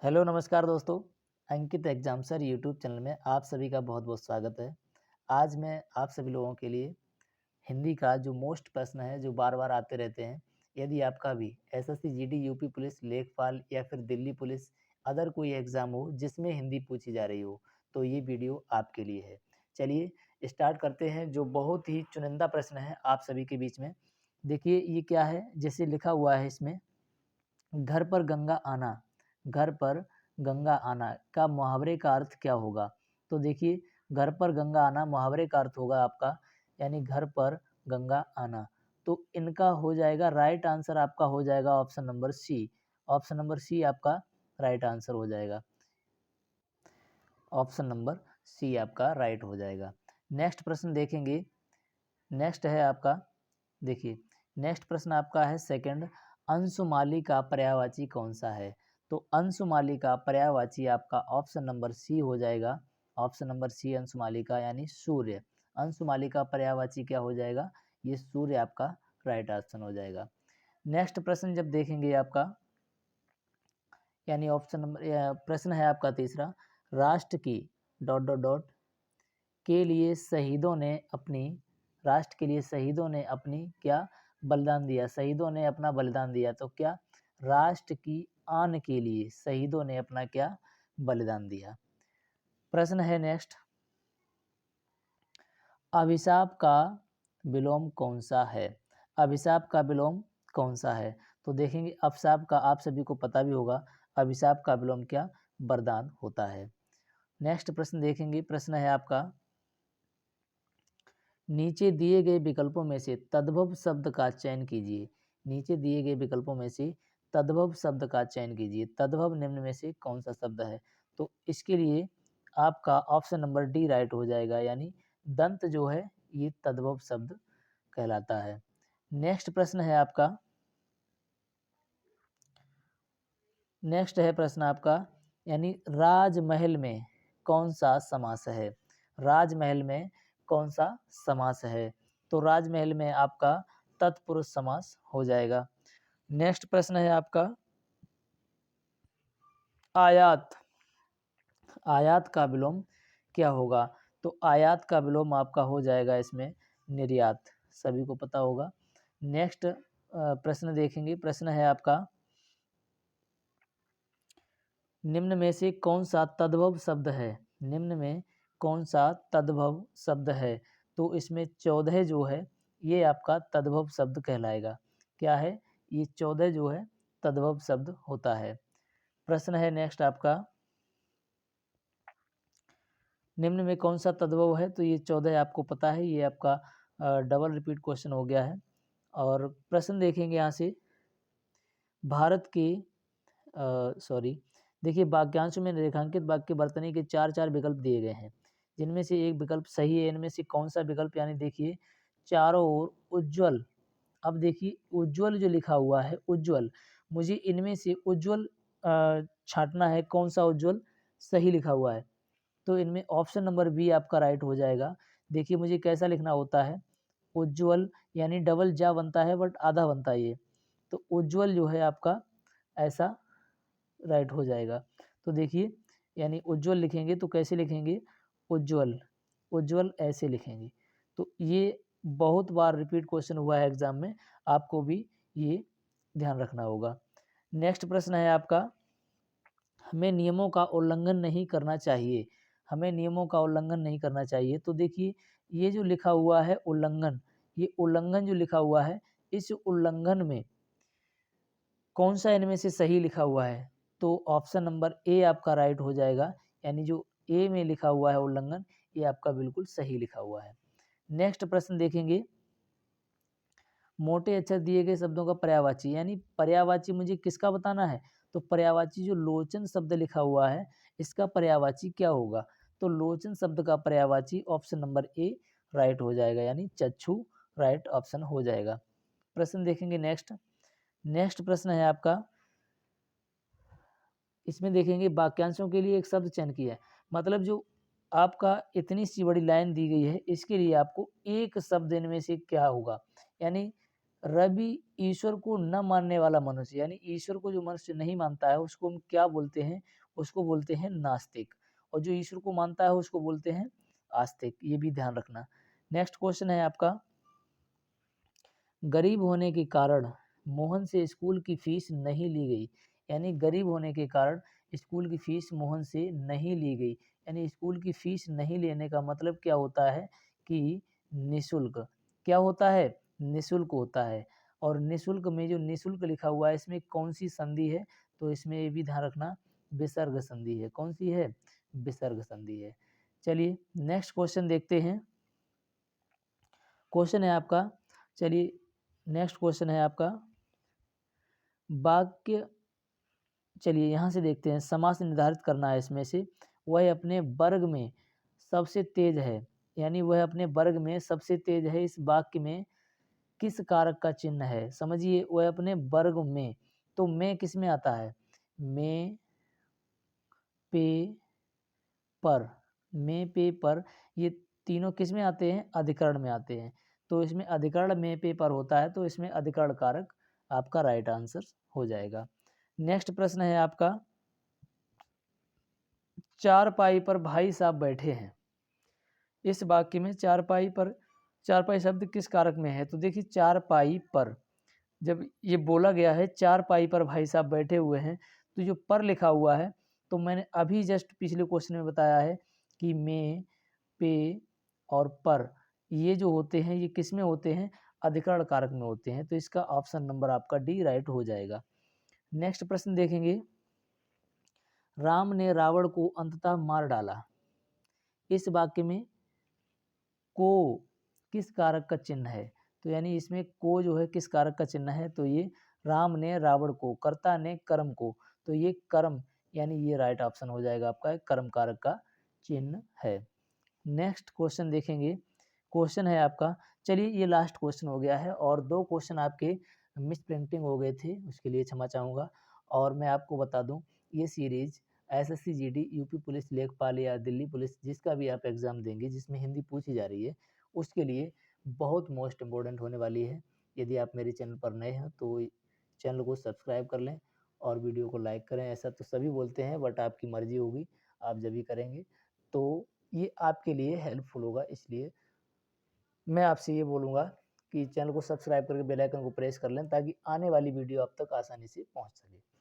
Hello नमस्कार दोस्तों। अंकित exam sir YouTube channel में आप सभी का बहुत बहुत स्वागत है। आज मैं आप सभी लोगों के लिए हिंदी का जो मोस्ट प्रश्न है जो बार बार आते रहते हैं, यदि आपका भी एसएससी जीडी यूपी पुलिस लेखपाल या फिर दिल्ली पुलिस अदर कोई एग्ज़ाम हो जिसमें हिंदी पूछी जा रही हो तो ये वीडियो आपके लिए है। चलिए स्टार्ट करते हैं। जो बहुत ही चुनिंदा प्रश्न है आप सभी के बीच में, देखिए ये क्या है। जैसे लिखा हुआ है इसमें, घर पर गंगा आना, घर पर गंगा आना का मुहावरे का अर्थ क्या होगा। तो देखिए घर पर गंगा आना मुहावरे का अर्थ होगा आपका, यानी घर पर गंगा आना। तो इनका हो जाएगा राइट आंसर, आपका हो जाएगा option number C. Option number C आपका राइट आंसर हो जाएगा। ऑप्शन नंबर सी आपका राइट हो जाएगा। नेक्स्ट प्रश्न देखेंगे। नेक्स्ट है आपका, देखिए नेक्स्ट प्रश्न आपका है सेकंड, अंशुमाली का पर्यायवाची कौन सा है। तो अंशुमाली का पर्यायवाची आपका ऑप्शन नंबर सी हो जाएगा। ऑप्शन नंबर सी अंशुमाली का यानी सूर्य। अंशुमाली का पर्यायवाची क्या हो जाएगा, ये सूर्य आपका राइट ऑप्शन हो जाएगा। नेक्स्ट प्रश्न जब देखेंगे आपका, यानी ऑप्शन नंबर प्रश्न है आपका तीसरा, राष्ट्र की डॉट डॉट डॉट के लिए शहीदों ने अपनी, राष्ट्र के लिए शहीदों ने अपनी क्या बलिदान दिया। शहीदों ने अपना बलिदान दिया, तो क्या राष्ट्र की आन के लिए शहीदों ने अपना क्या बलिदान दिया। प्रश्न है नेक्स्ट, अभिशाप का विलोम कौन सा है। अभिशाप का विलोम कौन सा है। तो देखेंगे अभिशाप का आप सभी को पता भी होगा, अभिशाप का विलोम क्या वरदान होता है। नेक्स्ट प्रश्न देखेंगे। प्रश्न है आपका, नीचे दिए गए विकल्पों में से तद्भव शब्द का चयन कीजिए। नीचे दिए गए विकल्पों में से तद्भव शब्द का चयन कीजिए। तद्भव निम्न में से कौन सा शब्द है। तो इसके लिए आपका ऑप्शन नंबर डी राइट हो जाएगा, यानी दंत जो है ये तद्भव शब्द कहलाता है। नेक्स्ट प्रश्न है आपका, नेक्स्ट है प्रश्न आपका, यानी राजमहल में कौन सा समास है। राजमहल में कौन सा समास है। तो राजमहल में आपका तत्पुरुष समास हो जाएगा। नेक्स्ट प्रश्न है आपका, आयात, आयात का विलोम क्या होगा। तो आयात का विलोम आपका हो जाएगा इसमें निर्यात, सभी को पता होगा। नेक्स्ट प्रश्न देखेंगे। प्रश्न है आपका, निम्न में से कौन सा तद्भव शब्द है। निम्न में कौन सा तद्भव शब्द है। तो इसमें 14 जो है ये आपका तद्भव शब्द कहलाएगा। क्या है, ये 14 जो है तद्भव शब्द होता है। प्रश्न है नेक्स्ट आपका, निम्न में कौन सा तद्भव है। तो ये 14 आपको पता है, ये आपका डबल रिपीट क्वेश्चन हो गया है। और प्रश्न देखेंगे यहाँ से, भारत के सॉरी, देखिए वाक्यांश में रेखांकित वाक्य वर्तनी के चार चार विकल्प दिए गए हैं, जिनमें से एक विकल्प सही है। इनमें से कौन सा विकल्प, यानी देखिए चारों ओर उज्ज्वल। अब देखिए उज्ज्वल जो लिखा हुआ है उज्ज्वल, मुझे इनमें से उज्ज्वल छांटना है, कौन सा उज्ज्वल सही लिखा हुआ है। तो इनमें ऑप्शन नंबर बी आपका राइट हो जाएगा। देखिए मुझे कैसा लिखना होता है, उज्ज्वल यानी डबल जा बनता है बट आधा बनता है ये, तो उज्ज्वल जो है आपका ऐसा राइट हो जाएगा। तो देखिए यानी उज्ज्वल लिखेंगे तो कैसे लिखेंगे, उज्ज्वल, उज्ज्वल ऐसे लिखेंगे। तो ये बहुत बार रिपीट क्वेश्चन हुआ है एग्जाम में, आपको भी ये ध्यान रखना होगा। नेक्स्ट प्रश्न है आपका, हमें नियमों का उल्लंघन नहीं करना चाहिए। हमें नियमों का उल्लंघन नहीं करना चाहिए। तो देखिए ये जो लिखा हुआ है उल्लंघन, ये उल्लंघन जो लिखा हुआ है, इस उल्लंघन में कौन सा इनमें से सही लिखा हुआ है। तो ऑप्शन नंबर ए आपका राइट हो जाएगा, यानी जो ए में लिखा हुआ है उल्लंघन, ये आपका बिल्कुल सही लिखा हुआ है। नेक्स्ट प्रश्न देखेंगे, मोटे अक्षर दिए गए शब्दों का पर्यायवाची, यानी पर्यायवाची मुझे किसका बताना है। तो पर्यायवाची जो लोचन शब्द लिखा हुआ है इसका पर्यायवाची क्या होगा। तो लोचन शब्द का पर्यायवाची ऑप्शन नंबर ए राइट हो जाएगा, यानी चक्षु राइट ऑप्शन हो जाएगा। प्रश्न देखेंगे नेक्स्ट। नेक्स्ट प्रश्न है आपका, इसमें देखेंगे वाक्यांशों के लिए एक शब्द चयन किया है, मतलब जो आपका इतनी सी बड़ी लाइन दी गई है इसके लिए आपको एक शब्द इनमें से क्या होगा, यानी रवि ईश्वर को न मानने वाला मनुष्य, यानी ईश्वर को जो मनुष्य नहीं मानता है उसको हम क्या बोलते हैं, उसको बोलते हैं नास्तिक, और जो ईश्वर को मानता है उसको बोलते हैं आस्तिक। ये भी ध्यान रखना। नेक्स्ट क्वेश्चन है आपका, गरीब होने के कारण मोहन से स्कूल की फीस नहीं ली गई, यानी गरीब होने के कारण स्कूल की फीस मोहन से नहीं ली गई, यानी स्कूल की फीस नहीं लेने का मतलब क्या होता है कि निशुल्क, क्या होता है, निशुल्क होता है। और निशुल्क में जो निशुल्क लिखा हुआ है इसमें कौन सी संधि है, तो इसमें ये भी ध्यान रखना विसर्ग संधि है। कौन सी है, विसर्ग संधि है। चलिए नेक्स्ट क्वेश्चन देखते हैं। क्वेश्चन है आपका, चलिए नेक्स्ट क्वेश्चन है आपका, वाक्य, चलिए यहाँ से देखते हैं, समास निर्धारित करना है इसमें से। वह अपने वर्ग में सबसे तेज है, यानी वह अपने वर्ग में सबसे तेज है, इस वाक्य में किस कारक का चिन्ह है। समझिए, वह अपने वर्ग में, तो में किस में आता है, में, पे, पर, में, पे, पर, ये तीनों किस में आते हैं, अधिकरण में आते हैं। तो इसमें अधिकरण में, पे, पर होता है, तो इसमें अधिकरण कारक आपका राइट आंसर हो जाएगा। नेक्स्ट प्रश्न है आपका, चारपाई पर भाई साहब बैठे हैं, इस वाक्य में चारपाई पर, चारपाई शब्द किस कारक में है, तो देखिए चारपाई पर जब ये बोला गया है चारपाई पर भाई साहब बैठे हुए हैं, तो जो पर लिखा हुआ है, तो मैंने अभी जस्ट पिछले क्वेश्चन में बताया है कि में, पे और पर, ये जो होते हैं ये किस में होते हैं, अधिकरण कारक में होते हैं। तो इसका ऑप्शन नंबर आपका डी राइट हो जाएगा। नेक्स्ट प्रश्न देखेंगे, राम ने रावण को अंततः मार डाला, इस वाक्य में को किस कारक का चिन्ह है, तो यानी इसमें को जो है किस कारक का चिन्ह है, तो ये राम ने रावण को, कर्ता ने कर्म को, तो ये कर्म, यानी ये राइट ऑप्शन हो जाएगा आपका, कर्म कारक का चिन्ह है। नेक्स्ट क्वेश्चन देखेंगे, क्वेश्चन है आपका, चलिए ये लास्ट क्वेश्चन हो गया है, और 2 क्वेश्चन आपके मिस प्रिंटिंग हो गए थे, उसके लिए क्षमा चाहूँगा। और मैं आपको बता दूं, ये series SSC GD, UP police, लेखपाल या दिल्ली पुलिस, जिसका भी आप एग्ज़ाम देंगे जिसमें हिंदी पूछी जा रही है, उसके लिए बहुत मोस्ट इम्पोर्टेंट होने वाली है। यदि आप मेरे चैनल पर नए हैं तो चैनल को सब्सक्राइब कर लें और वीडियो को लाइक करें। ऐसा तो सभी बोलते हैं, बट आपकी मर्जी होगी, आप जब भी करेंगे तो ये आपके लिए हेल्पफुल होगा। इसलिए मैं आपसे ये बोलूँगा कि चैनल को सब्सक्राइब करके बेल आइकन को प्रेस कर लें, ताकि आने वाली वीडियो आप तक आसानी से पहुँच सके।